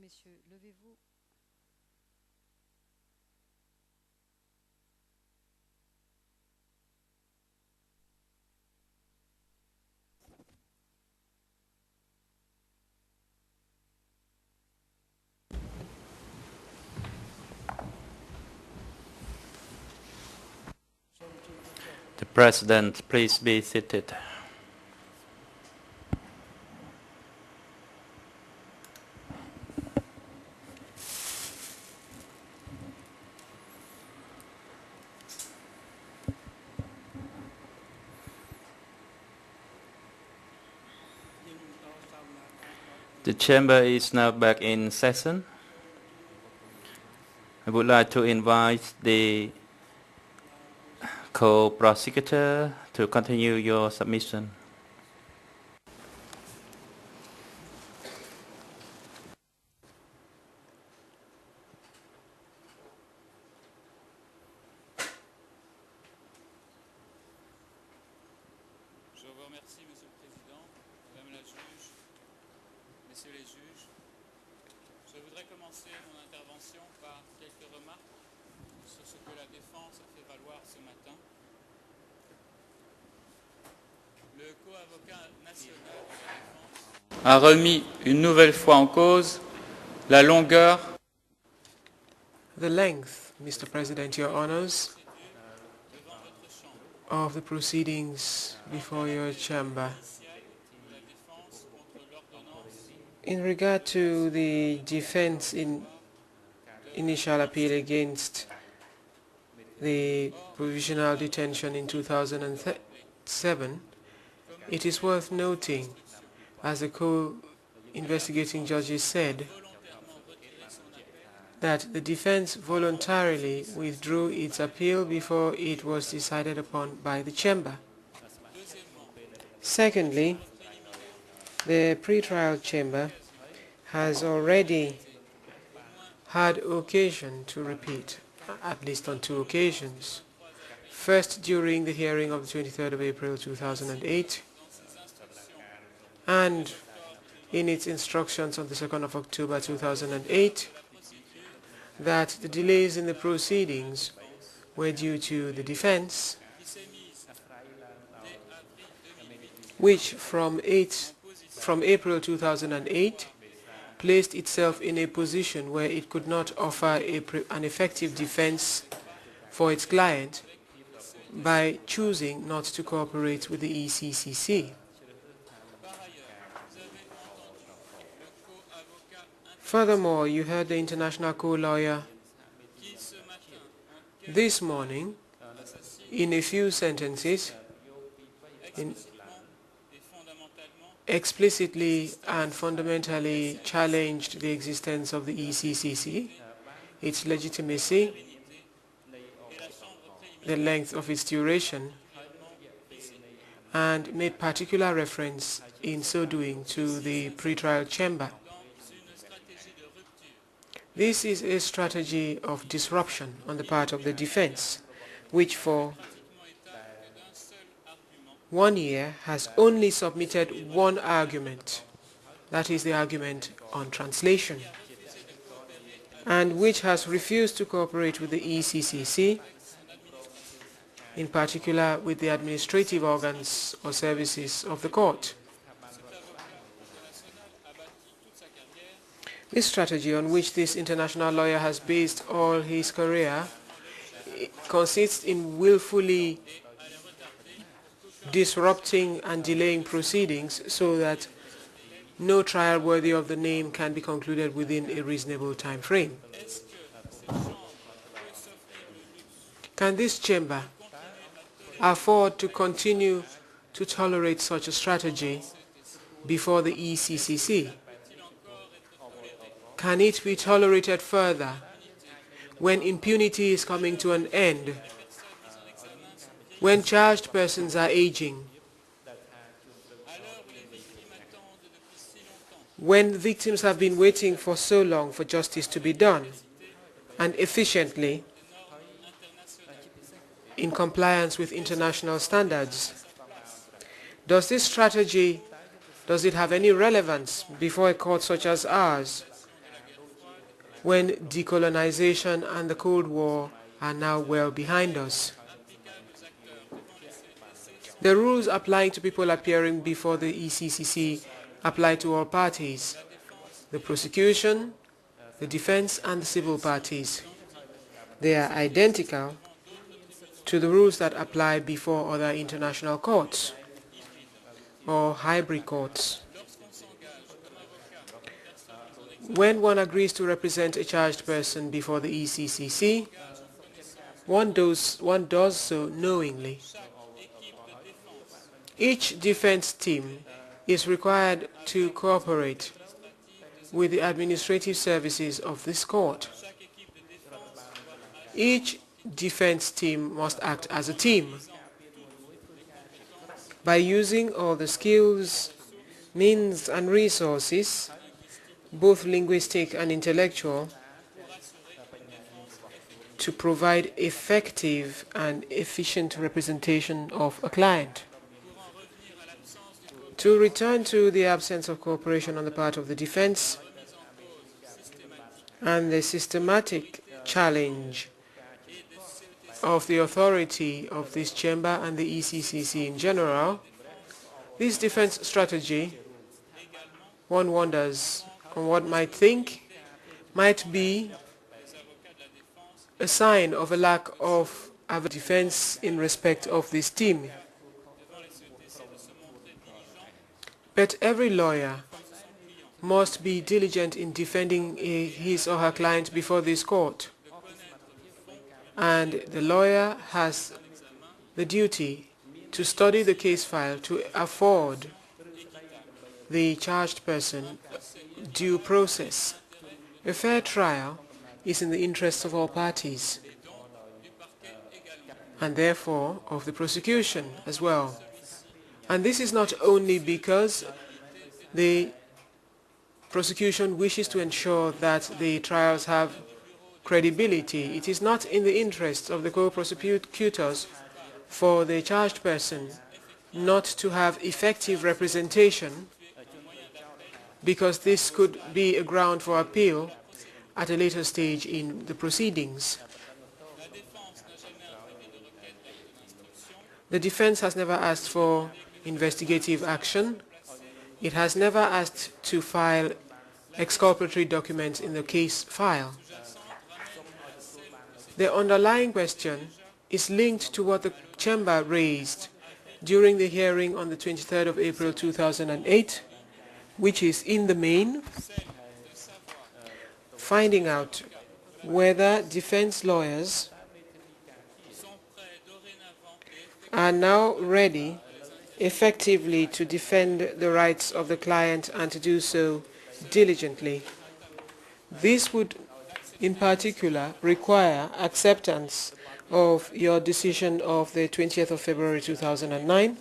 messieurs, levez-vous. The President, please be seated. The chamber is now back in session. I would like to invite the co-prosecutor to continue your submission. Je vous remercie, Monsieur le Président, Madame la juge, Messieurs les juges. Je voudrais commencer mon intervention par quelques remarques sur ce que la défense a fait valoir ce matin. Le co-avocat national de la défense a remis une nouvelle fois en cause la longueur. The length, Mr. President, Your Honors, of the proceedings before your chamber. In regard to the defense in initial appeal against the provisional detention in 2007, it is worth noting, as the co-investigating judges said, that the defense voluntarily withdrew its appeal before it was decided upon by the chamber. Secondly, the pretrial chamber has already had occasion to repeat, at least on 2 occasions. First, during the hearing of the 23rd of April 2008, and in its instructions on the 2nd of October 2008, that the delays in the proceedings were due to the defense, which from April 2008 placed itself in a position where it could not offer an effective defense for its client by choosing not to cooperate with the ECCC. Furthermore, you heard the international co-lawyer this morning, in a few sentences, explicitly and fundamentally challenged the existence of the ECCC, its legitimacy, the length of its duration, and made particular reference in so doing to the pretrial chamber. This is a strategy of disruption on the part of the defense, which for 1 year has only submitted one argument, that is the argument on translation, and which has refused to cooperate with the ECCC, in particular with the administrative organs or services of the court. This strategy, on which this international lawyer has based all his career, consists in willfully disrupting and delaying proceedings so that no trial worthy of the name can be concluded within a reasonable time frame. Can this chamber afford to continue to tolerate such a strategy before the ECCC? Can it be tolerated further when impunity is coming to an end, when charged persons are aging, when victims have been waiting for so long for justice to be done, and efficiently in compliance with international standards? Does this strategy, does it have any relevance before a court such as ours, when decolonization and the Cold War are now well behind us. The rules applying to people appearing before the ECCC apply to all parties, the prosecution, the defense, and the civil parties. They are identical to the rules that apply before other international courts or hybrid courts. When one agrees to represent a charged person before the ECCC, one does so knowingly. Each defense team is required to cooperate with the administrative services of this court. Each defense team must act as a team by using all the skills, means, and resources, both linguistic and intellectual, to provide effective and efficient representation of a client. To return to the absence of cooperation on the part of the defense and the systematic challenge of the authority of this chamber and the ECCC in general, this defense strategy, one wonders on what might be a sign of a lack of defense in respect of this team. But every lawyer must be diligent in defending his or her client before this court. And the lawyer has the duty to study the case file to afford the charged person due process. A fair trial is in the interests of all parties, and therefore of the prosecution as well. And this is not only because the prosecution wishes to ensure that the trials have credibility. It is not in the interests of the co-prosecutors for the charged person not to have effective representation, because this could be a ground for appeal at a later stage in the proceedings. The defense has never asked for investigative action. It has never asked to file exculpatory documents in the case file. The underlying question is linked to what the chamber raised during the hearing on the 23rd of April 2008, which is in the main finding out whether defense lawyers are now ready effectively to defend the rights of the client and to do so diligently. This would in particular require acceptance of your decision of the 20th of February 2009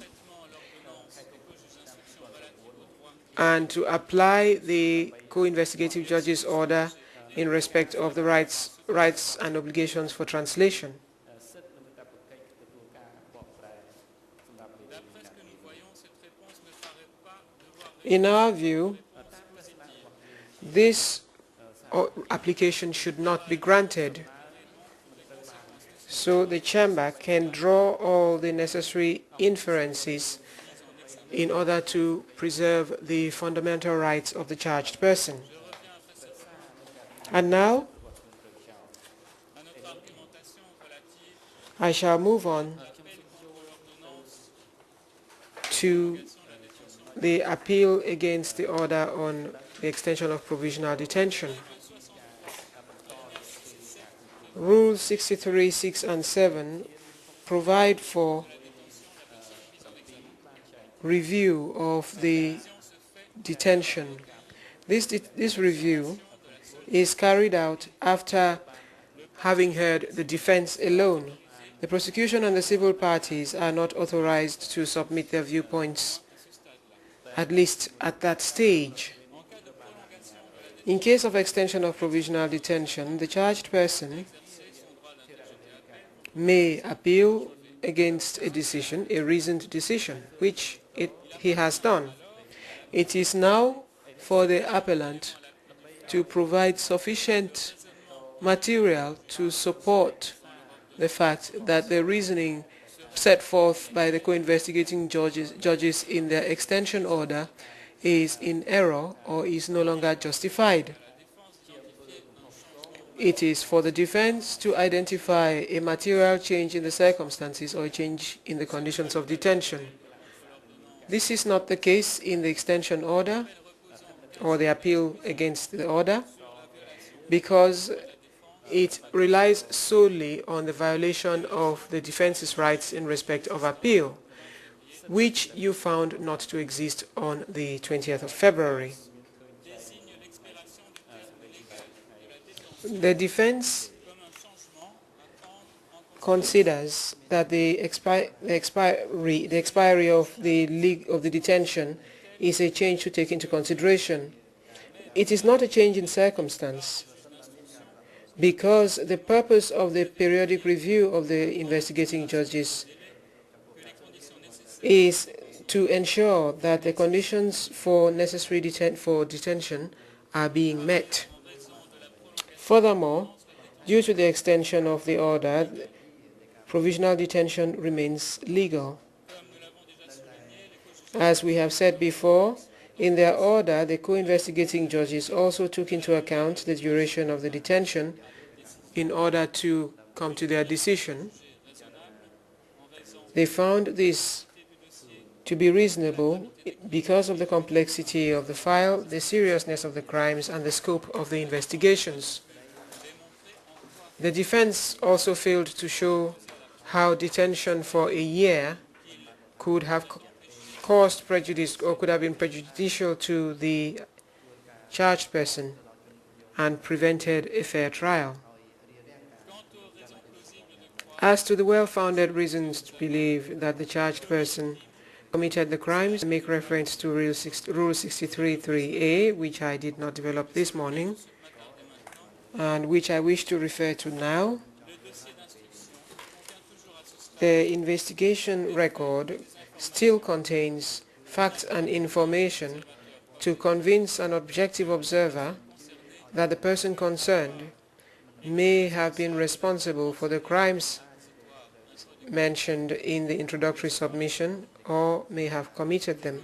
and to apply the co-investigative judge's order in respect of the rights and obligations for translation. In our view, this application should not be granted, so the chamber can draw all the necessary inferences in order to preserve the fundamental rights of the charged person. And now, I shall move on to the appeal against the order on the extension of provisional detention. Rules 63, 6, and 7 provide for review of the detention. This review is carried out after having heard the defense alone. The prosecution and the civil parties are not authorized to submit their viewpoints, at least at that stage. In case of extension of provisional detention, the charged person may appeal against a decision, a reasoned decision, which he has done. It is now for the appellant to provide sufficient material to support the fact that the reasoning set forth by the co-investigating judges in their extension order is in error or is no longer justified. It is for the defense to identify a material change in the circumstances or a change in the conditions of detention. This is not the case in the extension order or the appeal against the order, because it relies solely on the violation of the defense's rights in respect of appeal, which you found not to exist on the 20th of February. The defense considers that the expiry of the detention is a change to take into consideration. It is not a change in circumstance, because the purpose of the periodic review of the investigating judges is to ensure that the conditions for necessary detention are being met. Furthermore, due to the extension of the order, provisional detention remains legal. As we have said before, in their order, the co-investigating judges also took into account the duration of the detention in order to come to their decision. They found this to be reasonable because of the complexity of the file, the seriousness of the crimes, and the scope of the investigations. The defense also failed to show how detention for a year could have caused prejudice or could have been prejudicial to the charged person and prevented a fair trial. As to the well-founded reasons to believe that the charged person committed the crimes, I make reference to Rule 63.3a, which I did not develop this morning, and which I wish to refer to now. The investigation record still contains facts and information to convince an objective observer that the person concerned may have been responsible for the crimes mentioned in the introductory submission or may have committed them.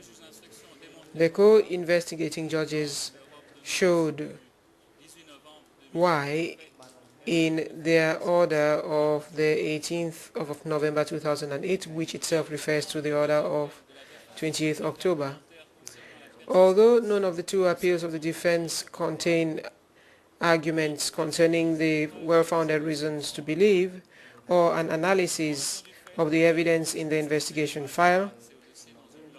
The co-investigating judges showed why in their order of the 18th of November 2008, which itself refers to the order of 28th October. Although none of the two appeals of the defense contain arguments concerning the well-founded reasons to believe or an analysis of the evidence in the investigation file,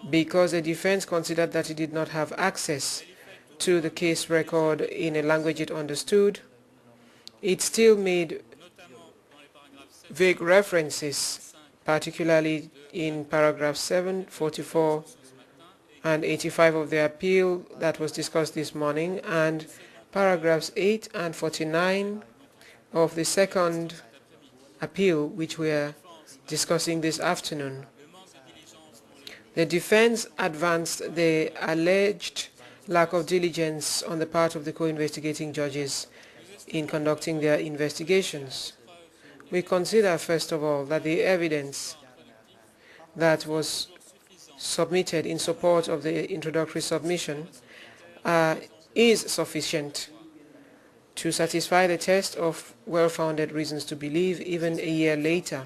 because the defense considered that it did not have access to the case record in a language it understood, it still made vague references, particularly in paragraphs 7, 44, and 85 of the appeal that was discussed this morning, and paragraphs 8 and 49 of the second appeal, which we are discussing this afternoon. The defense advanced the alleged lack of diligence on the part of the co-investigating judges in conducting their investigations. We consider, first of all, that the evidence that was submitted in support of the introductory submission is sufficient to satisfy the test of well-founded reasons to believe even a year later.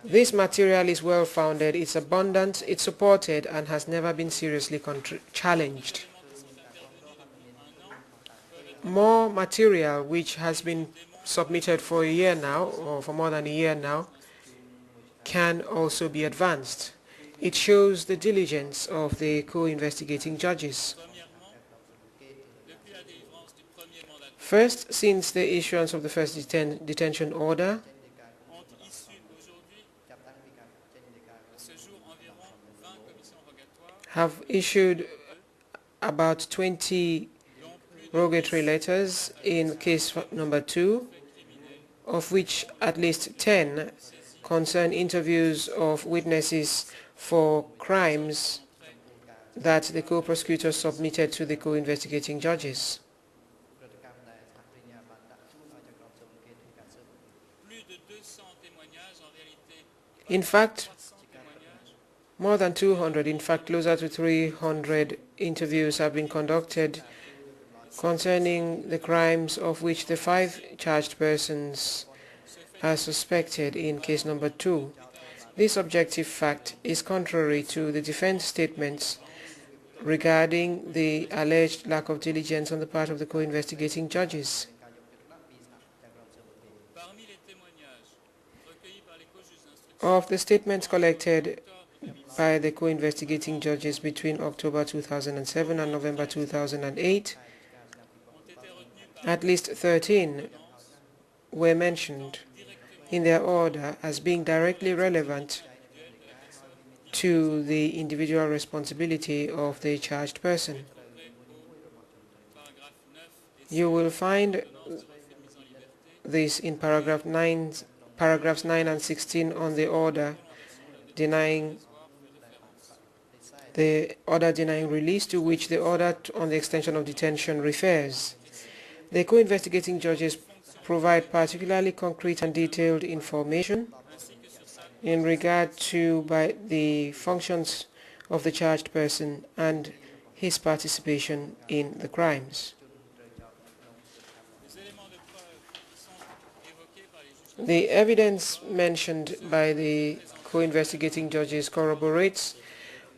This material is well-founded, it's abundant, it's supported, and has never been seriously challenged. More material which has been submitted for a year now, or for more than a year now, can also be advanced. It shows the diligence of the co-investigating judges. First, since the issuance of the first detention order, have issued about 20 rogatory letters in case number 2, of which at least 10 concern interviews of witnesses for crimes that the co-prosecutor submitted to the co-investigating judges. In fact, more than 200, in fact closer to 300 interviews have been conducted concerning the crimes of which the 5 charged persons are suspected in case number 2. This objective fact is contrary to the defense statements regarding the alleged lack of diligence on the part of the co-investigating judges. Of the statements collected by the co-investigating judges between October 2007 and November 2008, at least 13 were mentioned in their order as being directly relevant to the individual responsibility of the charged person. You will find this in paragraphs 9 and 16 on the order denying release, to which the order on the extension of detention refers. The co-investigating judges provide particularly concrete and detailed information in regard to the functions of the charged person and his participation in the crimes. The evidence mentioned by the co-investigating judges corroborates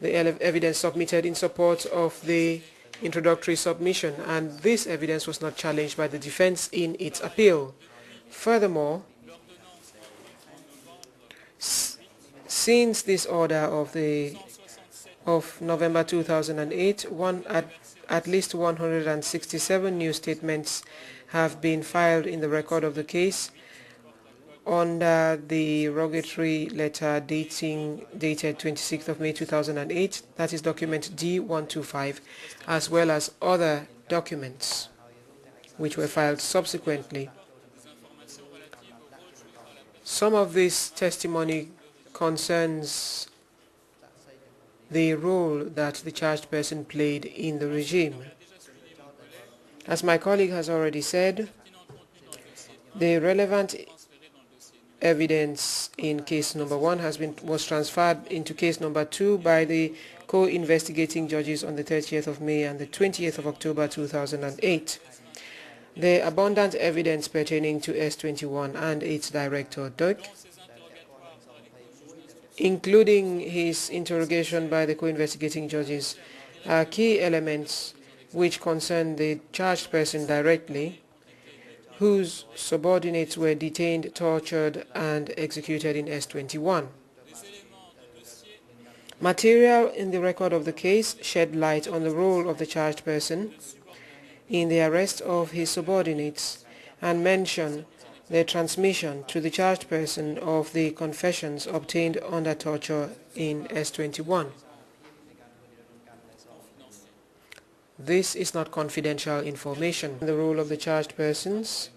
the evidence submitted in support of the introductory submission, and this evidence was not challenged by the defense in its appeal. Furthermore, since this order of November 2008, at least 167 new statements have been filed in the record of the case under the rogatory letter dated 26th of May 2008, that is document D125, as well as other documents which were filed subsequently. Some of this testimony concerns the role that the charged person played in the regime. As my colleague has already said, the relevant evidence in case number 1 was transferred into case number 2 by the co-investigating judges on the 30th of May and the 20th of October 2008. The abundant evidence pertaining to S21 and its director, Duck, including his interrogation by the co-investigating judges, are key elements which concern the charged person directly, whose subordinates were detained, tortured, and executed in S21. Material in the record of the case shed light on the role of the charged person in the arrest of his subordinates and mention the transmission to the charged person of the confessions obtained under torture in S21. This is not confidential information. The role of the charged persons,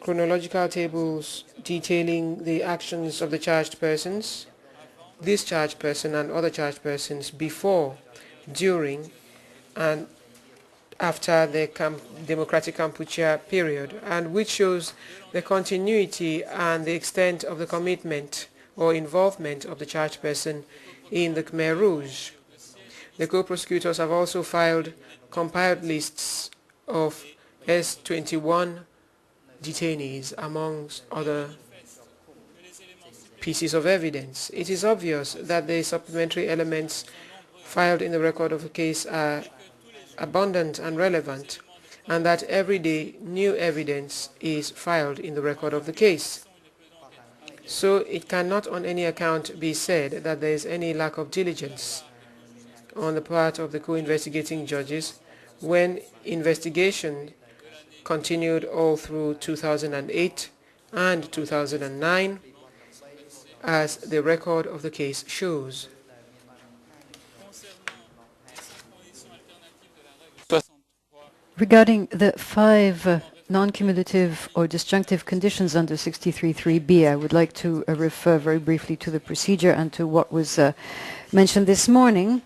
chronological tables detailing the actions of the charged persons, this charged person and other charged persons before, during, and after the Democratic Kampuchea period, and which shows the continuity and the extent of the commitment or involvement of the charged person in the Khmer Rouge. The co-prosecutors have also filed compiled lists of S21 detainees, amongst other pieces of evidence. It is obvious that the supplementary elements filed in the record of the case are abundant and relevant, and that every day new evidence is filed in the record of the case. So it cannot on any account be said that there is any lack of diligence on the part of the co-investigating judges when investigation continued all through 2008 and 2009, as the record of the case shows. Regarding the 5 non-cumulative or disjunctive conditions under 63.3b, I would like to refer very briefly to the procedure and to what was mentioned this morning.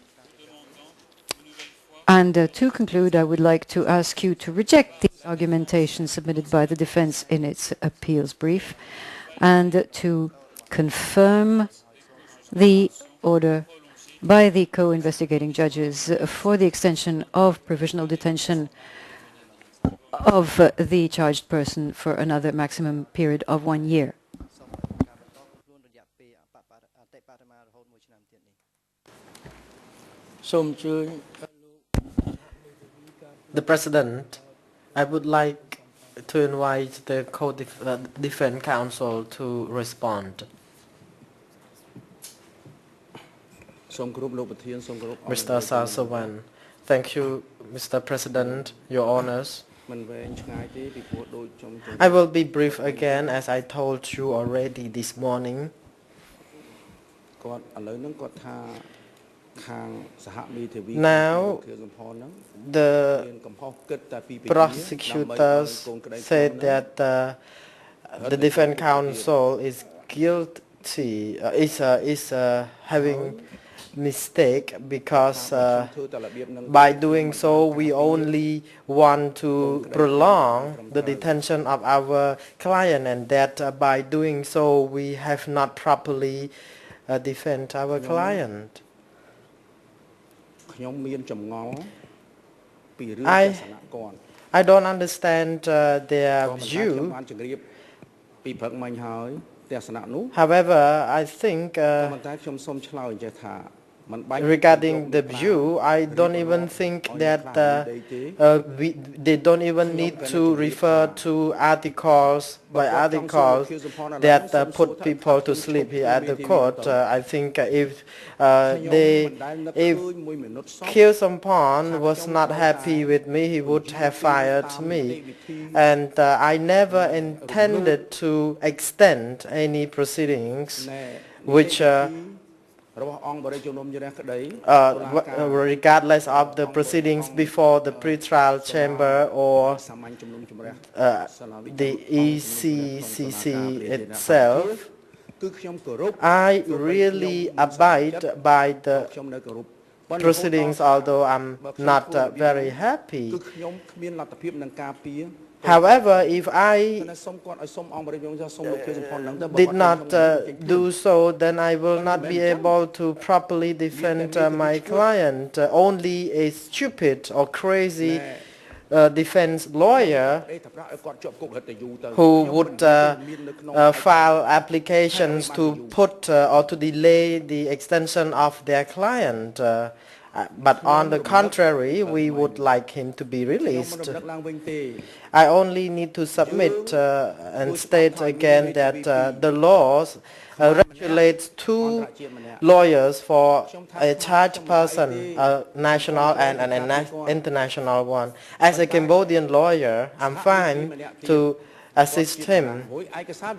And to conclude, I would like to ask you to reject the argumentation submitted by the defense in its appeals brief and to confirm the order by the co-investigating judges for the extension of provisional detention of the charged person for another maximum period of 1 year. The President, I would like to invite the Co-Defense Counsel to respond. Mr. Samphan, thank you, Mr. President, Your Honors. I will be brief again, as I told you already this morning. Now, the prosecutors said that the defense counsel is guilty, is having mistake because by doing so we only want to prolong the detention of our client, and that by doing so we have not properly defend our client. I don't understand their view. However, I think regarding the view, I don't even think that they don't even need to refer to articles by articles that put people to sleep here at the court. I think if Kieu Samphan was not happy with me, he would have fired me. And I never intended to extend any proceedings which regardless of the proceedings before the pretrial chamber or the ECCC itself, I really abide by the proceedings, although I'm not very happy. However, if I did not do so, then I will not be able to properly defend my client. Only a stupid or crazy defense lawyer who would file applications to put or to delay the extension of their client. But on the contrary, we would like him to be released. I only need to submit and state again that the laws regulates 2 lawyers for a charged person, a national and an international one. As a Cambodian lawyer, I'm fine to assist him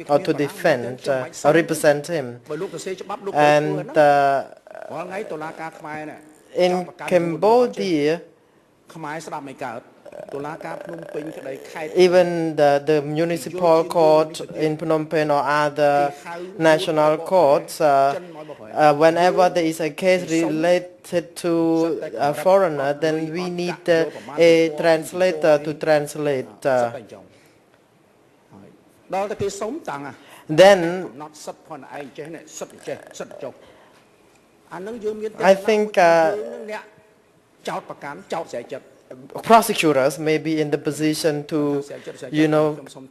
or to defend or represent him. And in Cambodia, even the municipal court in Phnom Penh or other national courts, whenever there is a case related to a foreigner, then we need a translator to translate. Then I think prosecutors may be in the position to,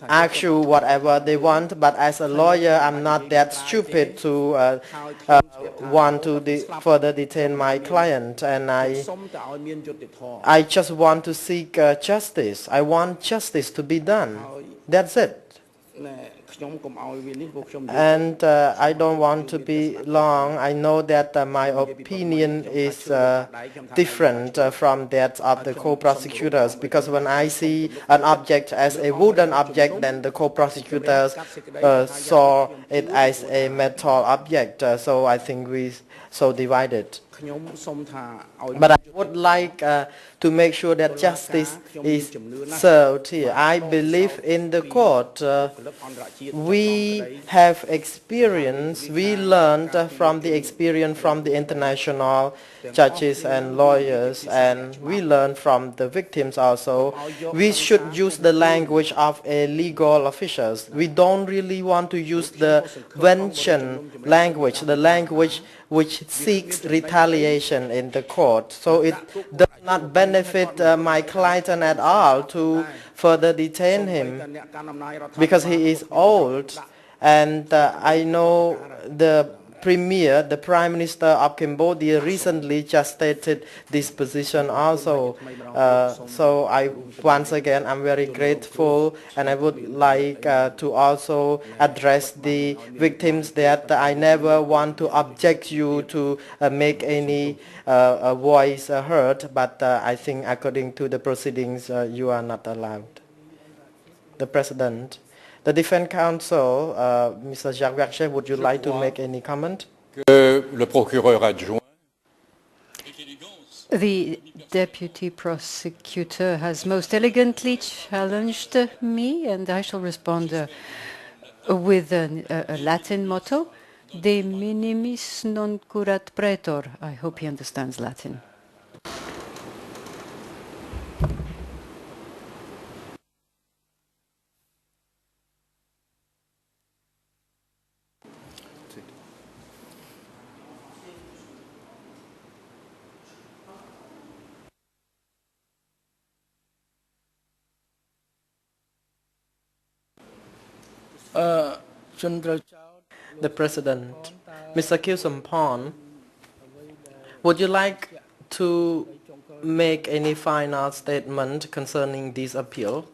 argue whatever they want, but as a lawyer, I'm not that stupid to want to further detain my client, and I just want to seek justice. I want justice to be done. That's it. And I don't want to be long. I know that my opinion is different from that of the co-prosecutors, because when I see an object as a wooden object, then the co-prosecutors saw it as a metal object. So I think we so divided. But I would like to make sure that justice is served here. I believe in the court. We have experience, we learned from the experience from the international judges and lawyers, and we learned from the victims also. We should use the language of a legal officials. We don't really want to use the vention language, the language which seeks retaliation in the court. So it does not benefit my client at all to further detain him because he is old. And I know the Premier, the Prime Minister of Cambodia recently just stated this position also. So once again, I'm very grateful, and I would like to also address the victims that I never want to object you to make any voice heard, but I think according to the proceedings, you are not allowed. The President. The Defense Counsel, Mr. Jacques Verche, would you like to make any comment? Le procureur adjoint. The Deputy Prosecutor has most elegantly challenged me, and I shall respond with a Latin motto, De minimis non curat praetor. I hope he understands Latin. The President, Mr. Kieu Samphan, would you like to make any final statement concerning this appeal?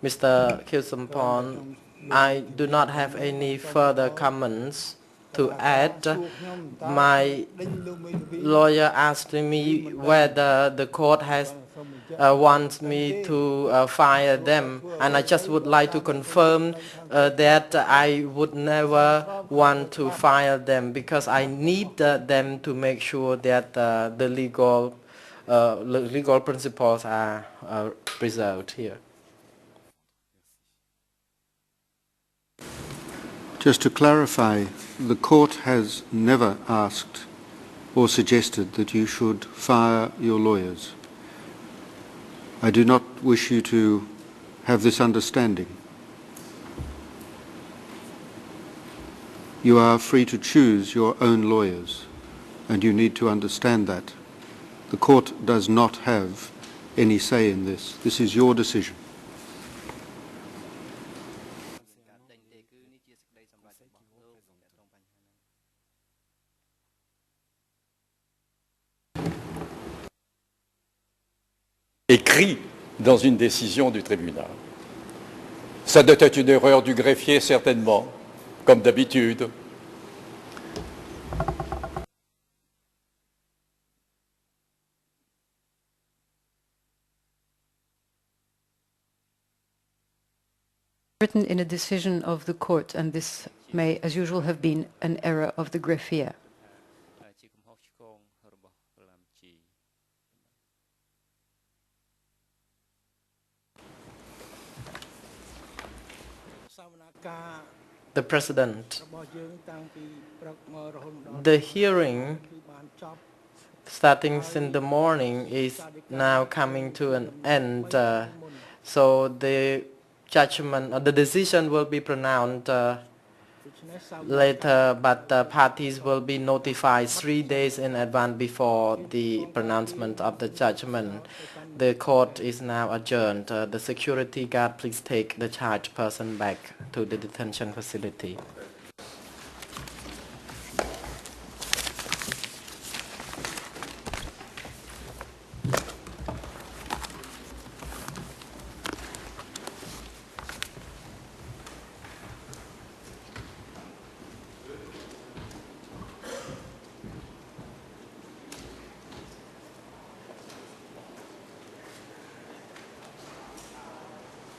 Mr. Kieu Samphan, I do not have any further comments to add. My lawyer asked me whether the court has wants me to fire them, and I just would like to confirm that I would never want to fire them because I need them to make sure that the legal principles are preserved here. Just to clarify, the court has never asked or suggested that you should fire your lawyers. I do not wish you to have this understanding. You are free to choose your own lawyers, and you need to understand that. The court does not have any say in this. This is your decision. Écrit dans une décision du tribunal. Ça doit être une erreur du greffier, certainement, comme d'habitude. Written in a decision of the court, and this may, as usual, have been an error of the greffier. The President, the hearing starting in the morning is now coming to an end, so the judgment or the decision will be pronounced later, but the parties will be notified 3 days in advance before the pronouncement of the judgment. The court is now adjourned. The security guard, please take the charged person back to the detention facility.